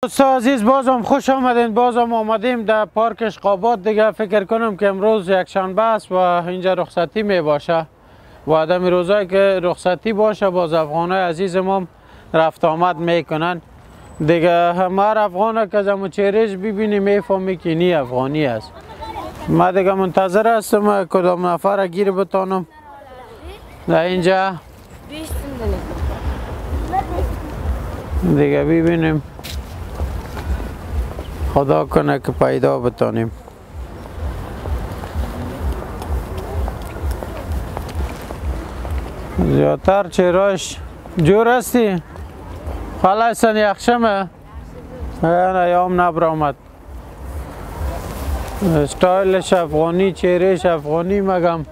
دوستان عزیز بازم خوش آمدین. بازم آمدیم در پارک اشقابات دیگه. فکر کنم که امروز یک شنبه است و اینجا رخصتی می باشه و آدم روزایی که رخصتی باشه باز افغانای عزیز ما رفت آمد میکنن دیگه. همه افغان که زمو چهرهش ببینی میفهمی که نی افغانی است. ما دیگه منتظر هستم کدام نفر گیر بتانم در اینجا دیگه ببینیم، خدا کنه که پیدا بتانیم. زیادتر چهرهاش جور هستی؟ خلاصن یخشمه؟ نه یام نبرامد. استایلش افغانی، چهرهش افغانی، مگم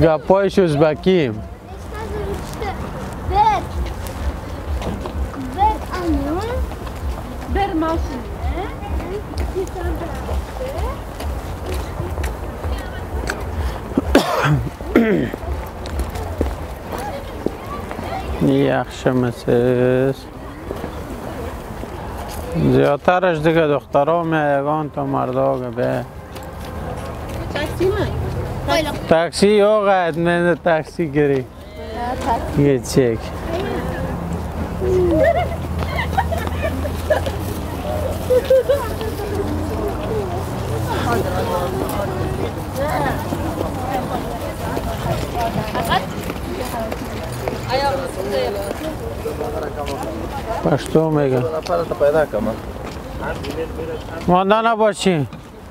گپایش ازبکی. یخشم است. زیادترش دیگه دخترها میگن تا مردا به تاکسی یا قاعد نه تاکسی گری یه چک پشتو میگه مانده نباشی.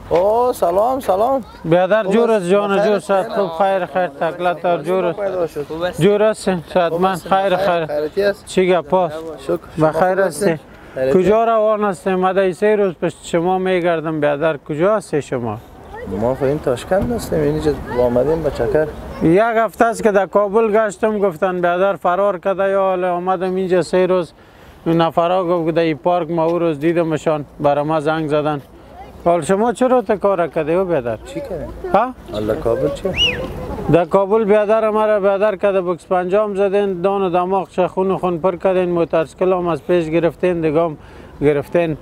او سلام سلام بیادر جور است جان جور است. خوب خیر خیر تکلت جور است جور است شادمان خیر خیر چی گپ است؟ بخیر هستی؟ کجا روان هستی؟ ما در سه روز پشت شما میگردم بیادر. کجا هستی شما؟ ما این تاشکند هستیم، اینجا آمدیم به چکر. یک هفته است که در کابل گشتم، گفتن بیادر فرار کرده یا حالا آمدم اینجا 3 روز. اون نفرها گفت در این پارک ما او روز دیدمشان برای ما زنگ زدن. حال شما چرا تا کار کرده او بیادر؟ چی کردیم؟ ها؟ الله کابل چی؟ در کابل بیادر مرا بیادر کرده بکس پنجام زدین، دان و دماغ چه خون پر کردین، موترسیکل هم از پیش گرفتین، دیگه گرفتین.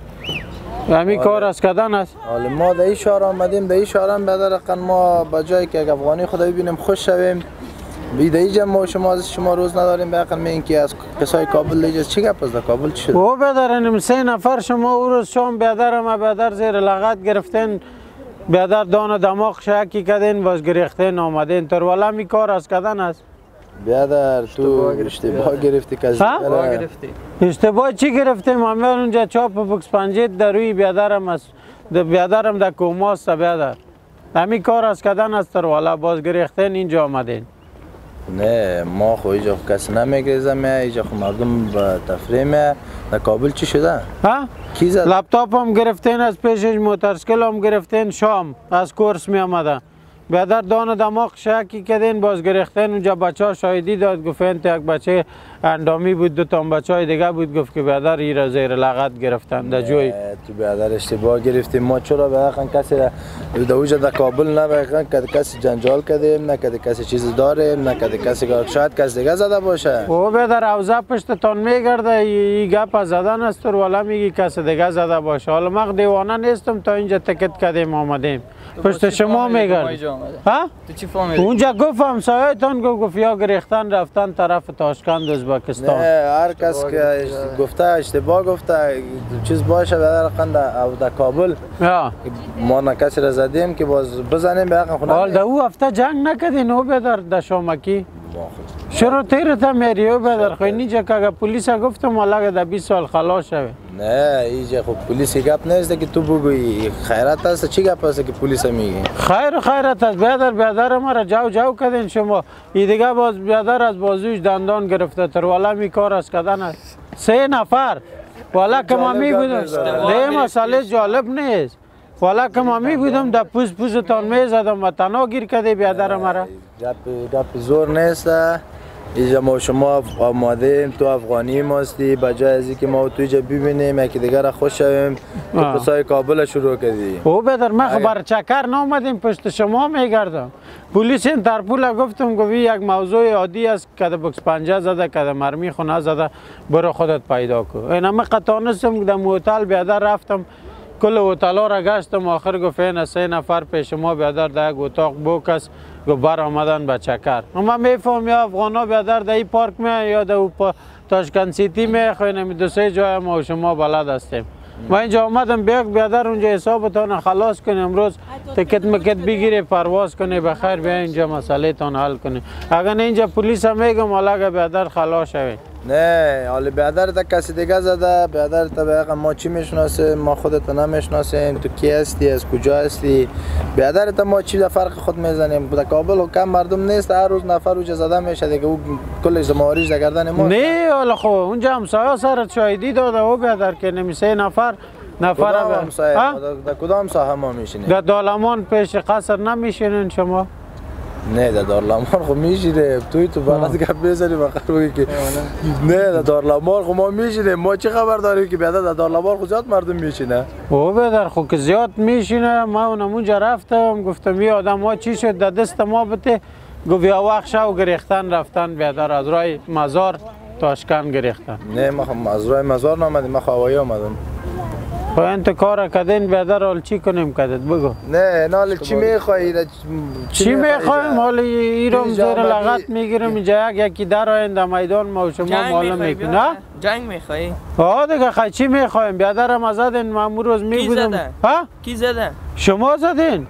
همین کار از کردن است. حالا ما در این شهر آمدیم، در این شهر هم بیادر ما به جایی که افغانی خدا ببینیم خوش شویم. بیده اینجا ما شما روز نداریم بیاقل می اینکه از قصای کابل دیگه چی گپ است؟ در کابل چی شد؟ او بیادر 3 نفر شما او روز شام بیادر ما بیادر زیر لغت گرفتین، بیادر دان دماغ شکی کردین، باز گریختین آمدین. تر والا می کار از کردن است. بیادر تو اشتباه گرفتی که اشتباه چی گرفتیم؟ ما اونجا چاپ بکس پنجید در روی بیادرم است. بیادرم در کوماست بیادر. همین کار از کردن است. تر والا باز گریختین اینجا آمدین. نه ما خو اینجا کسی نمیگریزم، اینجا خو مردم به تفریح میه. در کابل چی شده؟ ها؟ کی زد؟ لپتاپ هم گرفتین از پیشش، موترسیکل هم گرفتین، شام از کورس می آمده. بیادر دان دماغ شکی کردین، باز گرفتین. اونجا بچه ها شاهدی داد، گفتن یک بچه اندامی بود، 2 تا بچه های دیگه بود، گفت که بیادر ای را زیر لغت گرفتن در جوی. تو بیادر اشتباه گرفتیم. ما چرا بیاقن کسی را دوجا در کابل نبیاقن که کسی جنجال کردیم، نه که کسی چیز داریم، نه که کسی که شاید کسی دیگه زده باشه. او بیادر اوضاع پشتتان میگرده، این گپ زدن است والا میگی کسی دیگه زده باشه. حالا ما دیوانه نیستم تا اینجا تکت کردیم آمدیم. پشت شما میگرد. ها؟ تو چی فهمیدی؟ اونجا گفتم سایتان گفت یا گریختن رفتن طرف تاشکند ازبکستان. نه هر کس که گفته اشتباه گفته چیز باشه بیادر قند او در کابل. ما نه کسی را زدیم که باز بزنیم بیاقن خونه. حال در او هفته جنگ نکردین او بیادر در شامکی؟ چرا تیرتا میری او بیادر؟ خواهی نیجا که اگر پولیس گفتم والا در 20 سال خلاص شوه. نه اینجا خب پلیسی گپ نیست که تو بگویی خیرت است. چی گپ است که پلیس میگی؟ خیرت است بیادر ما را جو کردین شما. این دیگه باز بیادر از بازوش دندان گرفته. تر والا می کار از کردن است. 3 نفر والا که ما می بودم ده مسئله جالب نیست. والا که ما می بودم در پوزتان می زدم و تنها گیر کرده بیادر مرا. گپ زور نیست. اینجا ما شما آمادیم، تو افغانی ماستی، بجای از اینکه ما تو اینجا ببینیم یکی دیگر را خوش شویم تو قصای کابل شروع کردی. او بدر ما خبر چکر نامدیم پشت شما میگردم. پلیس اینترپول گفتم گویی یک موضوع عادی است که بکس پنجه زده که مرمی خونه زده برو خودت پیدا کو. اینا من قطانستم در هتل بیادر رفتم کل هتل‌ها را گشتم آخر گفت این 3 نفر پیش ما بیادر در یک اتاق بوکس گفت بر آمدن به چکر. ما میفهم یا افغانا بیادر در این پارک می یا در تاشکند سیتی می خوینم 2-3 جای ما و شما بلد هستیم. ما اینجا آمدم بیادر اونجا حسابتان خلاص کنیم امروز تکت مکت بگیری پرواز کنی بخیر بیا اینجا مسئله تان حل کنی. اگر اینجا پلیس هم میگم حالا بیادر خلاص شوی. نه حالا بیادر تا کسی دیگه زده بیادر تا بگم ما چی میشناسیم ما خودت نمیشناسیم تو کی هستی از کجا هستی بیادر تا ما چی فرق خود میزنیم در کابل و کم مردم نیست هر روز نفر اونجا زده میشه دیگه او کلش زماریش در گردن ما نه حالا خب اونجا همسایه سر شاهدی داده او بیادر که نمی 3 نفر در کدام ساحه ما میشینیم در دالمان پیش قصر نمیشینین شما نه در دارلامان خب میشینه تو بلد گپ بزنی بخیر که نه در دارلامان خب ما میشینه ما چه خبر داریم که بیادر در دارلامان خود زیاد مردم میشینه او بدر خب که زیاد میشینه ما اونجا رفتم گفتم یه آدم ها چی شد در دست ما بته گفت یا وقت شو گریختن رفتن بیادر از رای مزار تاشکند گریختن نه ما از رای مزار نامدیم ما هوایی آمدم خب انت کار کردین بیادر حال چی کنیم کدت بگو نه حال چی میخوایی چی میخوایم حال ایرم زیر لغت میگیرم اینجا یکی در آین در میدان ما و شما معلوم میکنیم نه جنگ میخوایی ها دیگه خیلی چی میخوایم بیادرم زدین ما امروز روز میبودم کی زده شما زدین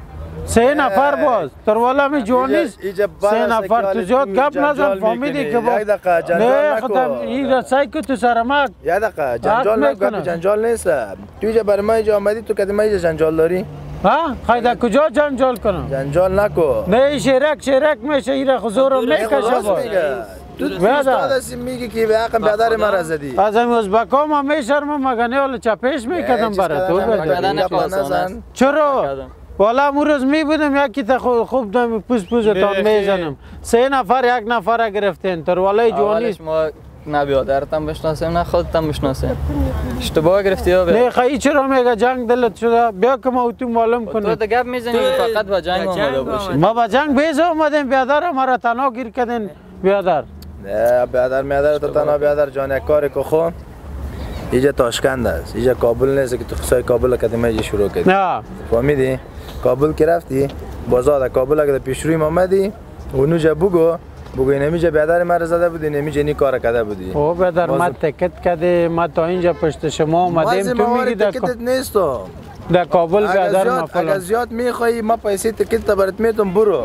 3 نفر باز تر والا می جوانیست 3 نفر تو جات گپ نزن فهمیدی که با یک دقیقه جنجال نکن این رسای که تو سرمک یک دقیقه جنجال نکن جنجال نیست تو اینجا برای ما اینجا آمدی تو کدی ما اینجا جنجال داری ها خیلی کجا جنجال کنم جنجال نکن نه شرک میشه ایره خزورو میکشه با تو استاد میگی که به حق بیادر ما را زدی از این ازبکا ما میشرمم مگه حالا چپش میکردم برای تو چرا والا امروز می بودم یکی تا خوب دم پوزتان میزنم 3 نفر 1 نفر گرفتین تر والای جوانی ما نه بیادرتم بشناسیم نه خودتم بشناسیم اشتباه گرفتی یا نه خیلی چرا میگه جنگ دلت شده بیا که ما تو معلوم کنیم تو گپ میزنی فقط با جنگ اومده باشی ما با جنگ بیز اومدیم بیادر ما را تنها گیر کردین بیادر نه بیادر تو تنها بیادر جان یک کار که خو اینجا تاشکند است اینجا کابل نیست که تو قصای کابل کدیمه اینجا شروع کردی نه فهمیدی کابل که رفتی بازار کابل اگه پیش روی آمدی اونجا بگو نمیجا بیادر مرا زده بودی نمیجا نی کار کرده بودی او بیادر ما تکت کده ما تا اینجا پشت شما اومدیم تو میگی تکت نیستو در کابل بیادر اگر زیاد میخوایی ما پیسه تکت تا برات میتونم برو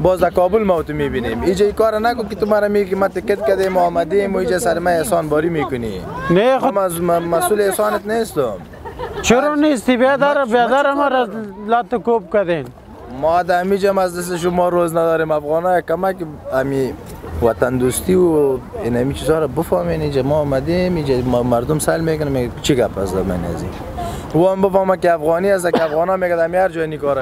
باز در کابل ما تو میبینیم اینجا این کار نکن که تو مرا میگی که ما تکت کده ما آمدیم و اینجا سر ما احسان باری میکنی نه خود مسئول احسانت نیستم چرا نیستی بیادر ما را لات کوب کردین ما در همیجا از دست شما روز نداریم افغان‌ها کمک امی وطن دوستی و این همی چیزا رو بفهمین اینجا ما آمدیم اینجا مردم سال میکنه میگه چی گپ است من ازی و هم بفهمه که افغانی است که افغانا میگه در هر جای نیکاره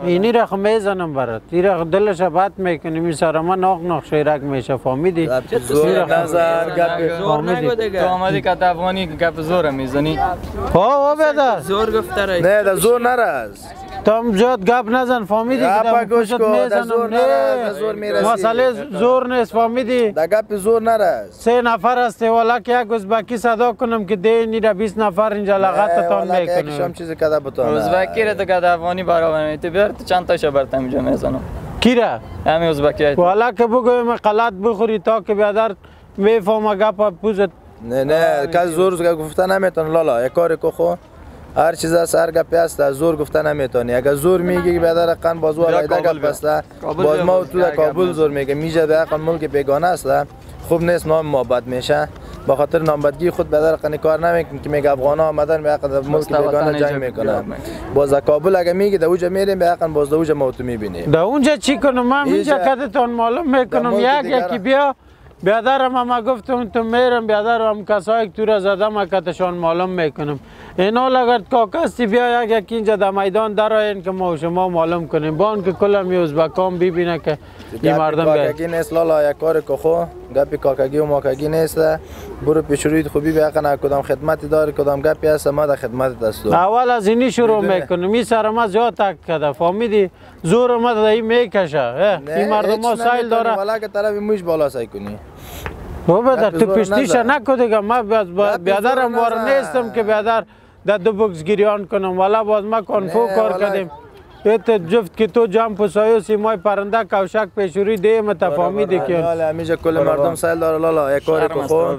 اینی را میزنم برات این را دلش بد میکنی میسر ما ناق شیرک میشه فهمیدی زور نظر گپ فهمیدی تو آمدی که افغانی گپ زور میزنی ها بیادر زور گفته رای نه در زور نرز تم زیاد گپ نزن فهمیدی که در پشت میزنم نه مسئله زور نیست فهمیدی در گپ زور نرز 3 نفر است والا که یک ازبکی صدا کنم که دینی را 20 نفر اینجا لغتتان میکنه شام چیزی کده بتونه ازبکی را تو که افغانی برابر تو بیار تو چند تاشو برتم اینجا میزنم کی را همین ازبکی والا که بگویم غلط بخوری تا که بیادر میفهمه گپ پوزت نه که زور گفته نمیتونه لالا یک کاری که خو هر چیز از هر گپی است زور گفته نمیتونی اگر زور میگی بیادر قن بازو علیده گپ است باز ما تو در کابل زور میگه میجه به قن ملک بیگانه است خوب نیست نام ما بد میشه با خاطر نامبدگی خود بیادر قن کار نمیکنه که میگه افغانا آمدن به عقد ملک بیگانه جنگ میکنه باز کابل اگه میگه در اونجا میریم به قن باز در اونجا ما تو میبینیم در اونجا چی کنم من اینجا کدتون معلوم میکنم یکی بیا بیادرم هم گفتم تو میرم بیادرم کسایی که تو را زدم اکتشان معلوم میکنم اینا اگر کاکستی بیا یک اینجا در میدان درآیین که ما شما معلوم کنیم بان که کلم ازبکان ببینه که این مردم کاکگی نیست لالا یک کار کخو گپی کاکگی و ماکگی نیست برو پیش روی خوبی بیا کنه کدام خدمتی داری کدام گپی هست ما در خدمت هستم اول از اینی شروع میکنم می سر ما زیاد تک کده فهمیدی زور ما دایی میکشه این مردم ها سایل داره والا که طرف موش بالا سعی کنی او بدر تو پشتیش نکو دیگه ما بیادرم وار نیستم که بیادر در دو بکس گریان کنم والا باز ما کنفو کار کردیم ایت جفت که تو جام پسایو سیمای پرنده کوشک پیشوری دیم تفاهمیدی که لالا همیشه کل مردم سایل داره لالا یک کاری کخو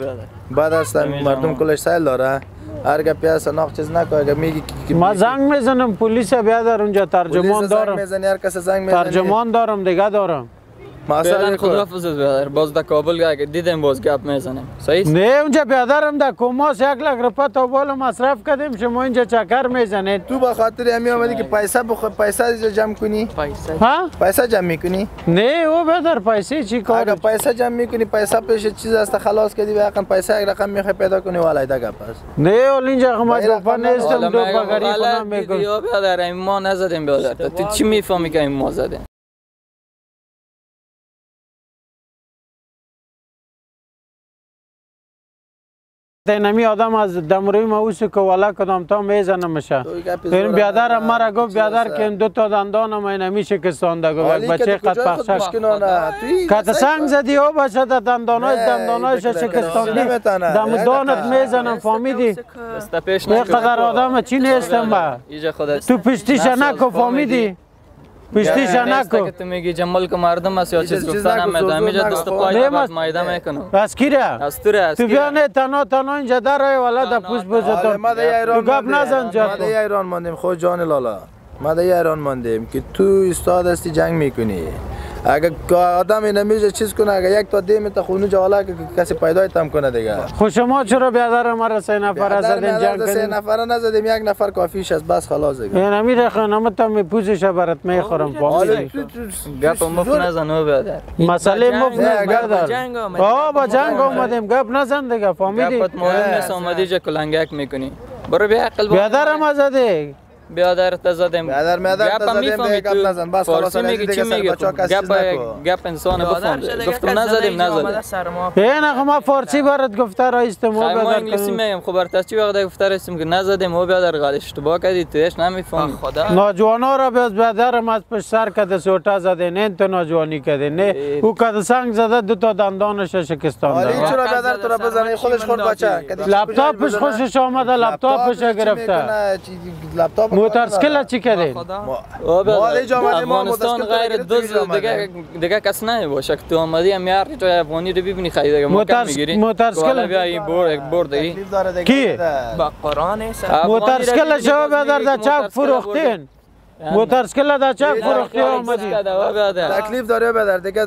بعد است مردم کلش سایل داره هر گپی هست ناق چیز نکو اگه میگی ما زنگ میزنم پلیس بیادر اونجا ترجمان دارم هر کس زنگ میزنی ترجمان دارم دیگه دارم بیادر خداحافظ بیادر باز در کابل اگه دیدیم باز گپ میزنیم صحیح نه اونجا بیادرم در کوماس 1 لک روپیه تا بالا مصرف کردیم شما اینجا چکر میزنید تو به خاطر همی آمدی که پیسه جمع کنی ها پیسه جمع میکنی نه او بیادر پیسه چی کار اگه پیسه جمع میکنی پیسه پیش چیز است خلاص کردی واقعا پیسه یک رقم میخوای پیدا کنی والا ایده گپ است نه اول اینجا ما دوپا نیستم دوپا گری خونم میکنم یا بیادر ما نزدیم بیادر تو چی میفهمی که ما زدیم نمی آدم از دمروی ما اوسو که والا کدام تا میزنه میشه این بیادرم مرا گفت بیادر که این 2 تا دندانم این همی شکستانده گفت یک بچه قد پخشک کت سنگ زدی او بچه در دندانایش شکستاندی دم دانت میزنم فهمیدی یک قدر آدم چی نیستم با تو پشتیش نکو فهمیدی پشتیش نکو تو میگی جمال که مردم است یا چیز گفتن هم میدونم اینجا دست پای بعد مایده میکنم از کی را؟ از تو را تو بیا نه تنها اینجا در والا در پوست بزدم تو گپ نزن جا ما در ایران ماندیم خود جان لالا ما در ایران ماندیم که تو استاد هستی جنگ میکنی اگه آدم نمیشه چیز کنه اگه یک تا دیم تا خونو جوالا که کسی پیدایت هم کنه دیگه خود شما چرا بیادر مرا 3 نفر زدین جنگ کنین 3 نفر نزدیم 1 نفر کافیش است بس خلاص دیگه این امیر خانم تا می پوزش برات میخورم فهمیدی گپ مف نزن او بیادر مسئله مف نه بیادر با جنگ اومدیم گپ نزن دیگه فهمیدی گپت مهم نیست اومدی جا کلنگک میکنی برو بیا عقل بیادرم ازده بیادر تزدیم بیادر تزدیم گپ نزن بس خلاص میگی چی میگی گپ انسان بفهم گفتم نزدیم این ما فارسی برات گفته رایست ما ما انگلیسی میگم خبر تا چی وقت گفته رایستم که نزدیم او بیادر غلط اشتباه کردی توش نمیفهمی نوجوانا را بیاد بیادرم از پشت سر کده سوتا زده نه تو نوجوانی کده نه او کده سنگ زده 2 تا دندانش شکستانده آره چرا بیادر تو را بزنه خودش خورد بچه لپتاپش خوشش آمده لپتاپش گرفته لپتاپ موتورسیکل چی کردین؟ افغانستان غیر دوز دیگه کس نه باشه که تو آمدی هم یار تو افغانی رو ببینی خیلی دیگه موتور میگیری موتورسیکل بیا این برد کی؟ با قرآن موتورسیکل شما بیادر در چاک فروختین موتورسیکل در چاک فروختی آمدی تکلیف داره بیادر دیگه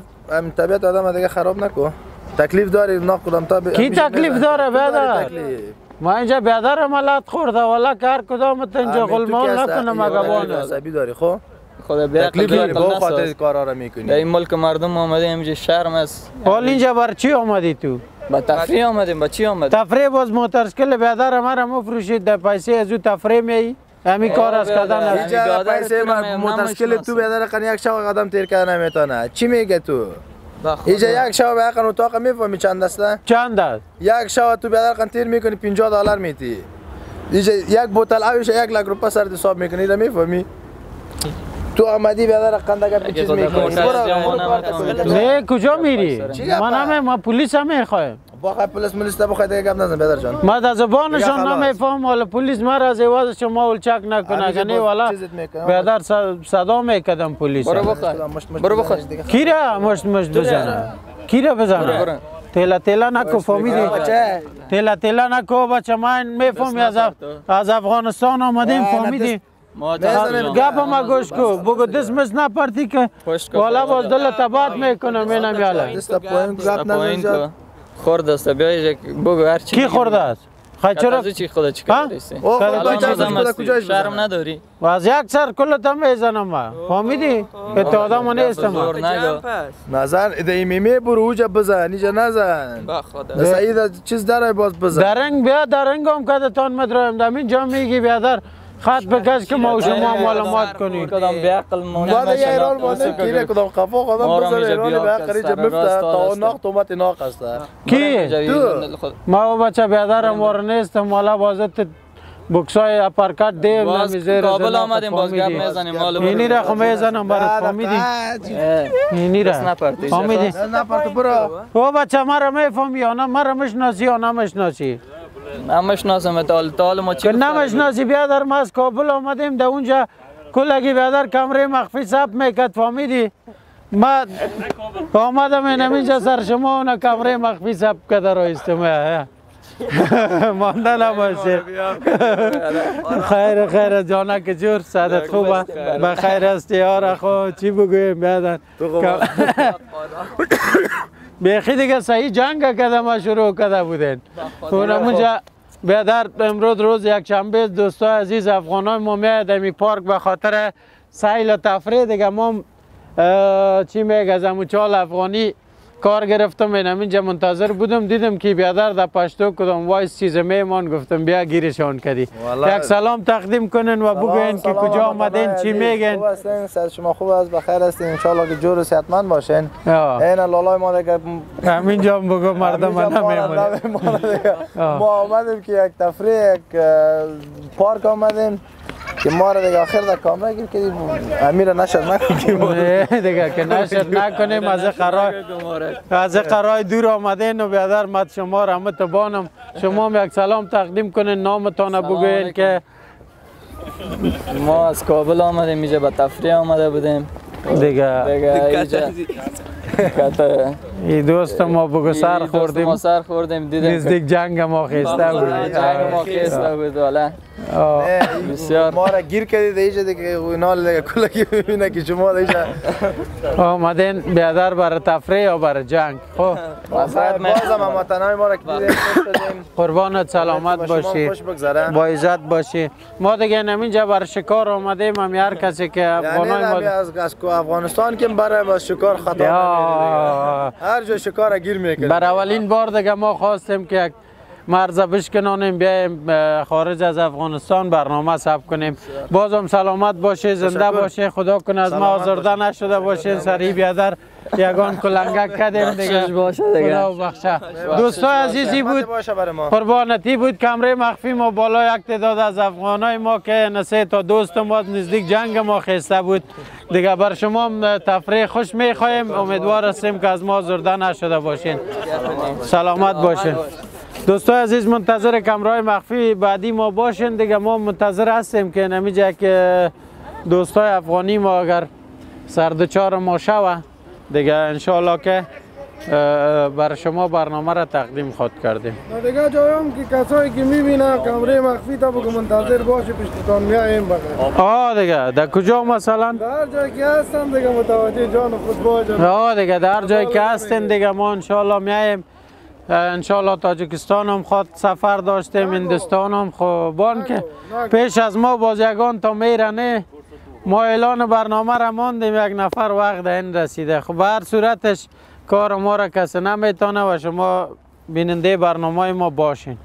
طبیعت آدم دیگه خراب نکو تکلیف داری نا کدام تا کی تکلیف داره بیادر؟ ما اینجا بیادر ملت خورده والا که هر کدامت اینجا غلمان نکنم اگوانه عصبی داری خو خدا بیا تکلیف داری با خاطر کارا را میکنی در این ملک مردم آمده اینجا شرم است حال اینجا بر چی آمدی تو؟ با تفریح آمدیم با چی آمدیم؟ تفریح باز موتورسیکل بیادر مرا مفروشید در پیسه از او تفریح می همین کار از کردن اینجا پیسه موتورسیکل تو بیادر قن یک شب قدم تیر کردن نمیتونه چی میگه تو؟ اینجا یک شب به اقن اتاق میفهمی چند است؟ چند است؟ یک شب تو بیادر قن تیر میکنی $50 میتی اینجا یک بوتل آبش 1 لک روپیه سر حساب میکنی را میفهمی؟ تو آمدی بیادر قندگه به چیز میکنی نه کجا میری؟ ما پلیس هم میخوایم باخه پلیس ملیسته بخواه دیگه گپ نزن بیادر جان ما در زبانشان نمیفهم ولی پلیس مرا از ایواز شما ولچک نکنه اگه والا بیادر صدا میکدم پلیس برو بخور کی را مشت بزنه کی را بزنه تیلا نکو فهمیدی تیلا نکو بچه من میفهمی از افغانستان آمدیم فهمیدی گپ ما گوش کو بگو دست مس نپرتی که والا باز دل تبات میکنم اینم یالا دست پایین گپ نزن خورده است بیا بگو هر چی کی خورده است خواهی چرا؟ از چی خدا چیکار داشتی؟ او خود الان بچه آدم خود هستی، کجایش شرم بزنه؟ نداری؟ و از یک سر کلت هم میزنم ما فهمیدی؟ که تو آدم نیستم زور نگو. نزن ایده میمه برو اوجا بزن اینجا نزن با خدا سعید چیز داره باز بزن درنگ بیا درنگ هم که تان مدرایم دمین جا میگی بیادر خط بکش که ما و شما معلومات کنیم کدام بیعقل ما بعد یه ایران مانده کیره کدام خفا قدم بزن ایرانی به حق ریجه مفته تا ناخ تومت ناخ است کی؟ ما و بچه بیادر مار نیستم مالا بازت بکسای اپرکت دیم نمیزیر کابل آمدیم باز گپ میزنیم معلوم اینی را خو میزنم برات فهمیدی؟ اینی را فهمیدی؟ نپرت برو او بچه مرا میفهمی یا نه مرا مشناسی یا نمشناسی نمیشناسم تال ما چی که نمشناسی بیادر ما از کابل آمدیم در اونجا کلگی بیادر کمره مخفی ثبت میکرد فهمیدی؟ ما آمدم این اینجا سر شما اون کمره مخفی ثبت کرده را استماع مانده نباشه خیر جانک جور سعادت خوبه بخیر هستی یار خو چی بگویم بیادر بیخی دیگه صحیح جنگ کده ما شروع کده بودین اونم اونجا بیادر امروز روز یک شنبه دوستای عزیز افغانای ما میاد می پارک به خاطر سیل و تفریح دیگه ما چی میگه از چال افغانی کار گرفتم اینم اینجا منتظر بودم دیدم که بیادر در پشتو کدام وایس چیز میمان گفتم بیا گیرشان کردی یک سلام تقدیم کنن و بگوین که کجا آمدین چی میگن خوب هستین سر شما خوب است بخیر هستین ان شاء الله که جور و صحتمند باشین این لالای ما دیگه همینجا بگو مردم نمیمونه ما آمدیم که یک تفریح یک پارک آمدیم که ما را دیگه آخر در کامره گیر کردیم امیر نشد نکنیم دیگه که نشد نکنیم از قرای دور آمدین و بیادر مد شما را متبانم شما هم یک سلام تقدیم کنین نامتان بگوین که ما از کابل آمدیم اینجا به تفریح آمده بودیم دیگه اینجا ای دوست ما بگو سر خوردیم ما سر خوردیم دیدیم نزدیک جنگ ما خیسته بود جنگ ما خیسته بود والا بسیار ما را گیر کردید اینجا دیگه نال دیگه کلکی ببینه که شما اینجا آمدین بیادر برای تفریح یا برای جنگ خب بازم هم وطنهای ما را که دیدیم قربانت سلامت باشی با عزت باشی ما دیگه اینجا برای شکار آمدیم هم هر کسی که افغانای ما از افغانستان که برای شکار خطا هر جا شکار گیر میکنه بر اولین بار دیگه ما خواستیم که یک مرز بشکنانیم بیایم خارج از افغانستان برنامه ثبت کنیم بازم سلامت باشه زنده باشه خدا کنه از ما آزرده نشده باشه سری بیادر یگان کلنگک کردیم دیگه خدا بخشه دوستای عزیزی بود قربانتی بود کمره مخفی ما بالا یک تعداد از افغانای ما که نسه تا دوست ما نزدیک جنگ ما خسته بود دیگه بر شما تفریح خوش میخوایم امیدوار هستیم که از ما آزرده نشده باشین سلامت باشین دوستای عزیز منتظر کمرهای مخفی بعدی ما باشین دیگه ما منتظر هستیم که نمیجه که دوستای افغانی ما اگر سردچار ما شوه دیگه انشاءالله که برای شما برنامه را تقدیم خود کردیم دیگه جایم که کسایی که میبینه کمره مخفی تا بگه منتظر باشه پشتتان میاییم بخیر دیگه در کجا مثلا در جایی که هستم دیگه متوجه جان خود باشه دیگه در جایی که هستین دیگه ما انشاءالله میاییم انشاءالله تاجیکستان هم خود سفر داشتیم هندوستان هم خوبان که پیش از ما باز یگان تا میرنه ما اعلان برنامه را ماندیم یک نفر وقت این رسیده خب هر صورتش کار ما را کسی نمیتونه و شما بیننده برنامه ما باشین